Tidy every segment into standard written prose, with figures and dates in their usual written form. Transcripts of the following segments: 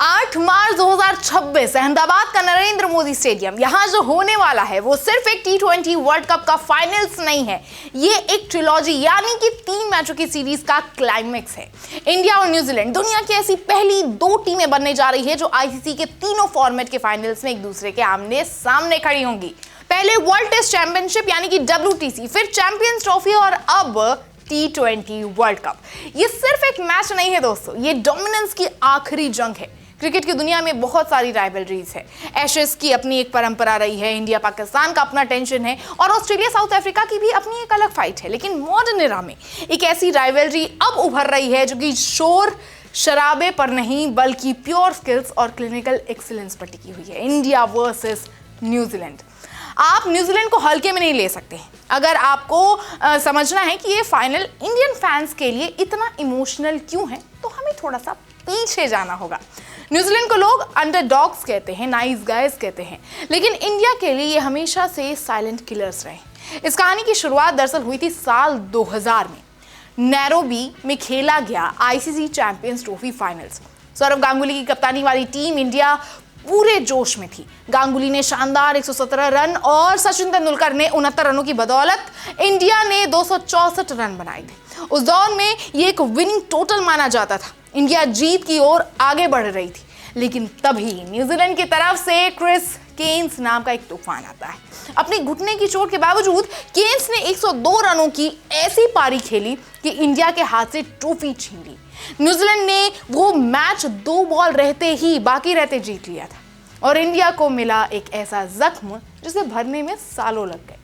8 मार्च 2026 अहमदाबाद का नरेंद्र मोदी स्टेडियम, यहाँ जो होने वाला है वो सिर्फ एक T20 वर्ल्ड कप का फाइनल्स नहीं है, ये एक ट्रिलॉजी यानी कि 3 मैचों की सीरीज का क्लाइमेक्स है। इंडिया और न्यूजीलैंड दुनिया की ऐसी पहली 2 टीमें बनने जा रही है जो आईसीसी के तीनों फॉर्मेट के फाइनल्स में एक दूसरे के आमने सामने खड़ी होंगी। पहले वर्ल्ड टेस्ट चैंपियनशिप यानी कि WTC, फिर चैंपियंस ट्रॉफी और अब T20 वर्ल्ड कप। ये सिर्फ एक मैच नहीं है दोस्तों, ये डोमिनेंस की आखिरी जंग है। क्रिकेट की दुनिया में बहुत सारी राइवलरीज है। एशेज की अपनी एक परंपरा रही है, इंडिया पाकिस्तान का अपना टेंशन है और ऑस्ट्रेलिया साउथ अफ्रीका की भी अपनी एक अलग फाइट है। लेकिन मॉडर्न एरा में एक ऐसी राइवलरी अब उभर रही है जो कि शोर शराबे पर नहीं बल्कि प्योर स्किल्स और क्लिनिकल एक्सीलेंस पर टिकी हुई है। India versus New Zealand. आप न्यूजीलैंड को हल्के में नहीं ले सकते। अगर आपको समझना है कि ये फाइनल इंडियन फैंस के लिए इतना इमोशनल क्यों है तो हमें थोड़ा सा पीछे जाना होगा। न्यूजीलैंड को लोग अंडरडॉग्स कहते हैं, नाइस गाइज कहते हैं, लेकिन इंडिया के लिए ये हमेशा से साइलेंट किलर्स रहे। इस कहानी की शुरुआत दरअसल हुई थी साल 2000 में नैरोबी में खेला गया ICC Champions Trophy finals. Sourav Ganguly की कप्तानी वाली टीम इंडिया पूरे जोश में थी। गांगुली ने शानदार 117 रन और सचिन तेंदुलकर ने 69 रनों की बदौलत इंडिया ने 264 रन बनाए थे। उस दौर में ये एक विनिंग टोटल माना जाता था। इंडिया जीत की ओर आगे बढ़ रही थी, लेकिन तभी न्यूजीलैंड की तरफ से क्रिस केन्स नाम का एक तूफान आता है। अपनी घुटने की चोट के बावजूद केन्स ने 102 रनों की ऐसी पारी खेली कि इंडिया के हाथ से ट्रॉफी छीन ली। न्यूजीलैंड ने वो मैच 2 बॉल बाकी रहते जीत लिया था और इंडिया को मिला एक ऐसा जख्म जिसे भरने में सालों लग गए।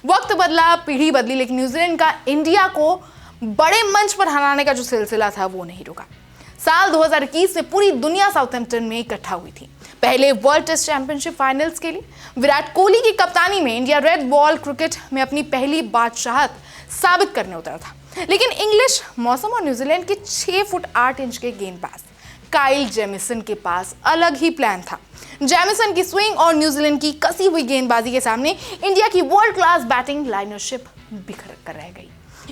वक्त बदला, पीढ़ी बदली, लेकिन न्यूजीलैंड का इंडिया को बड़े मंच पर हराने का जो सिलसिला था वो नहीं रुका। साल 2021 में पूरी दुनिया साउथहैम्पटन में इकट्ठा हुई थी, पहले वर्ल्ड टेस्ट चैंपियनशिप फाइनल्स के लिए। विराट कोहली की कप्तानी में इंडिया रेड बॉल क्रिकेट में अपनी पहली बादशाहत साबित करने उतरा था। लेकिन इंग्लिश मौसम और न्यूजीलैंड के 6 फुट 8 इंच के गेंदबाज काइल जेमिसन के पास अलग ही प्लान था। जेमिसन की स्विंग और न्यूजीलैंड की कसी हुई गेंदबाजी के सामने इंडिया की वर्ल्ड क्लास बैटिंग लाइनरशिप बिखर कर रह गई।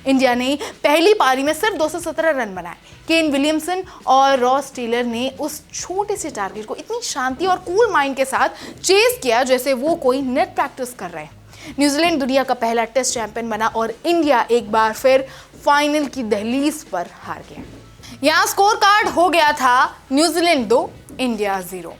इंडिया ने पहली पारी में सिर्फ 217 रन बनाए। केन विलियमसन और रॉस टेलर ने उस छोटे से टारगेट को इतनी शांति और कूल माइंड के साथ चेस किया जैसे वो कोई नेट प्रैक्टिस कर रहे हैं। न्यूजीलैंड दुनिया का पहला टेस्ट चैंपियन बना और इंडिया एक बार फिर फाइनल की दहलीज पर हार गया। यहाँ स्कोर कार्ड हो गया था न्यूजीलैंड 2 इंडिया 0।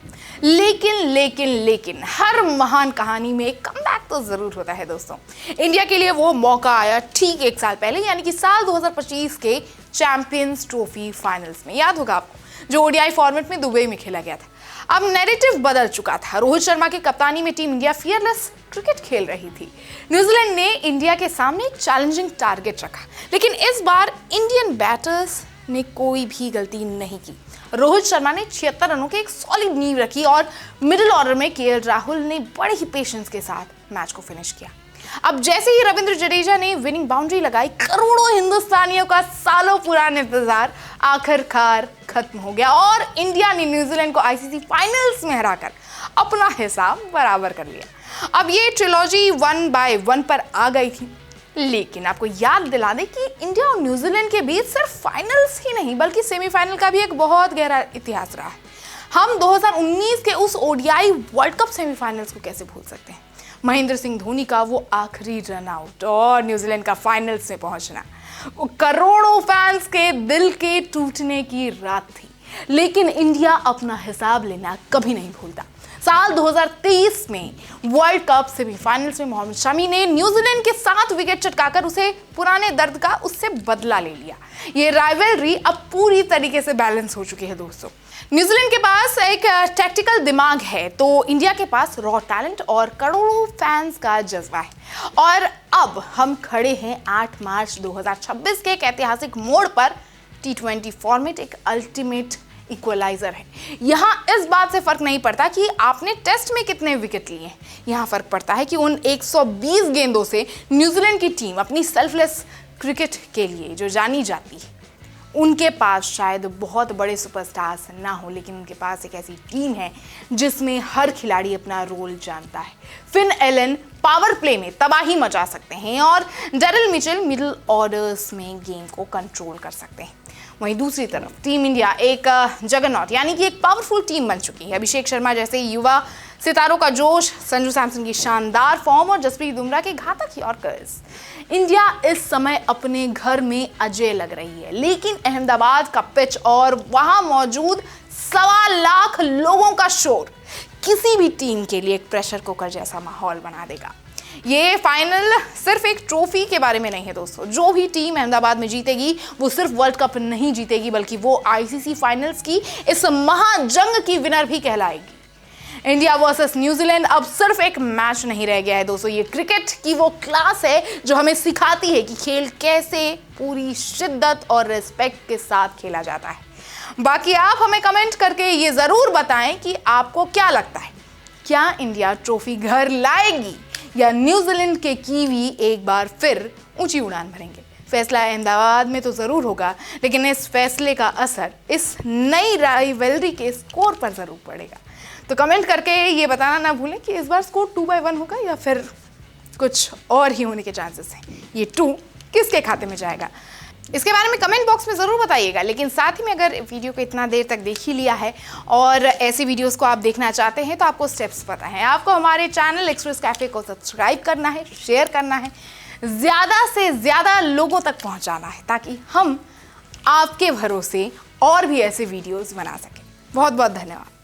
लेकिन हर महान कहानी में एक कमबैक तो जरूर होता है दोस्तों। इंडिया के लिए वो मौका आया ठीक 1 साल पहले, यानी कि साल 2025 के चैंपियंस ट्रॉफी फाइनल्स में। याद होगा आपको, जो ओडीआई फॉर्मेट में दुबई में खेला गया था। अब नैरेटिव बदल चुका था। रोहित शर्मा की कप्तानी में टीम इंडिया फियरलेस क्रिकेट खेल रही थी। न्यूजीलैंड ने इंडिया के सामने एक चैलेंजिंग टारगेट रखा, लेकिन इस बार इंडियन बैटर्स ने कोई भी गलती नहीं की। रोहित शर्मा ने 76 रनों की एक सॉलिड नींव रखी और मिडिल ऑर्डर में केएल राहुल ने बड़े ही पेशेंस के साथ मैच को फिनिश किया। अब जैसे ही रविंद्र जडेजा ने विनिंग बाउंड्री लगाई, करोड़ों हिंदुस्तानियों का सालों पुराना इंतजार आखिरकार खत्म हो गया और इंडिया ने न्यूजीलैंड को आईसीसी फाइनल्स में हराकर अपना हिसाब बराबर कर लिया। अब ये ट्रिलॉजी 1 बाय 1 पर आ गई थी, लेकिन आपको याद दिला दें कि इंडिया और न्यूजीलैंड के बीच सिर्फ फाइनल्स ही नहीं बल्कि सेमीफाइनल का भी एक बहुत गहरा इतिहास रहा है। हम 2019 के उस ओडीआई वर्ल्ड कप सेमीफाइनल्स को कैसे भूल सकते हैं। महेंद्र सिंह धोनी का वो आखिरी रन आउट और न्यूजीलैंड का फाइनल्स में पहुंचना, वो करोड़ों फैंस के दिल के टूटने की रात थी। लेकिन इंडिया अपना हिसाब लेना कभी नहीं भूलता। साल 2023 में वर्ल्ड कप सेमीफाइनल्स में मोहम्मद शमी ने न्यूजीलैंड के 7 विकेट चटकाकर उसे पुराने दर्द का उससे बदला ले लिया। ये राइवलरी अब पूरी तरीके से बैलेंस हो चुकी है दोस्तों। न्यूजीलैंड के पास एक टैक्टिकल दिमाग है तो इंडिया के पास रॉ टैलेंट और करोड़ों फैंस का जज्बा है। और अब हम खड़े हैं 8 मार्च 2026 के एक ऐतिहासिक मोड़ पर। T20 फॉर्मेट एक अल्टीमेट इक्वलाइजर है। यहाँ इस बात से फर्क नहीं पड़ता कि आपने टेस्ट में कितने विकेट लिए हैं, यहाँ फर्क पड़ता है कि उन 120 गेंदों से न्यूजीलैंड की टीम अपनी सेल्फलेस क्रिकेट के लिए जो जानी जाती है, उनके पास शायद बहुत बड़े सुपरस्टार्स ना हो, लेकिन उनके पास एक ऐसी टीम है जिसमें हर खिलाड़ी अपना रोल जानता है। फिन एलन पावर प्ले में तबाही मचा सकते हैं और डेरिल मिचेल मिडिल ऑर्डर्स में गेम को कंट्रोल कर सकते हैं। वहीं दूसरी तरफ टीम इंडिया एक जगरनॉट यानी कि एक पावरफुल टीम बन चुकी है। अभिषेक शर्मा जैसे युवा सितारों का जोश, संजू सैमसन की शानदार फॉर्म और जसप्रीत बुमराह के घातक यॉर्कर्स। इंडिया इस समय अपने घर में अजय लग रही है, लेकिन अहमदाबाद का पिच और वहां मौजूद 1.25 लाख लोगों का शोर किसी भी टीम के लिए एक प्रेशर कुकर जैसा माहौल बना देगा। ये फाइनल सिर्फ एक ट्रॉफी के बारे में नहीं है दोस्तों। जो भी टीम अहमदाबाद में जीतेगी वो सिर्फ वर्ल्ड कप नहीं जीतेगी, बल्कि वो आईसीसी फाइनल्स की इस महाजंग की विनर भी कहलाएगी। इंडिया वर्सेस न्यूजीलैंड अब सिर्फ एक मैच नहीं रह गया है दोस्तों, ये क्रिकेट की वो क्लास है जो हमें सिखाती है कि खेल कैसे पूरी शिद्दत और रिस्पेक्ट के साथ खेला जाता है। बाकी आप हमें कमेंट करके ये जरूर बताएं कि आपको क्या लगता है, क्या इंडिया ट्रॉफी घर लाएगी या न्यूजीलैंड के कीवी एक बार फिर ऊंची उड़ान भरेंगे। फैसला अहमदाबाद में तो जरूर होगा, लेकिन इस फैसले का असर इस नई राइवलरी के स्कोर पर जरूर पड़ेगा। तो कमेंट करके ये बताना ना भूलें कि इस बार स्कोर 2/1 होगा या फिर कुछ और ही होने के चांसेस हैं। ये 2 किसके खाते में जाएगा, इसके बारे में कमेंट बॉक्स में ज़रूर बताइएगा। लेकिन साथ ही में अगर वीडियो को इतना देर तक देख ही लिया है और ऐसी वीडियोस को आप देखना चाहते हैं तो आपको स्टेप्स पता है। आपको हमारे चैनल एक्सप्रेस कैफे को सब्सक्राइब करना है, शेयर करना है, ज़्यादा से ज़्यादा लोगों तक पहुंचाना है, ताकि हम आपके भरोसे और भी ऐसे वीडियोस बना सकें। बहुत बहुत धन्यवाद।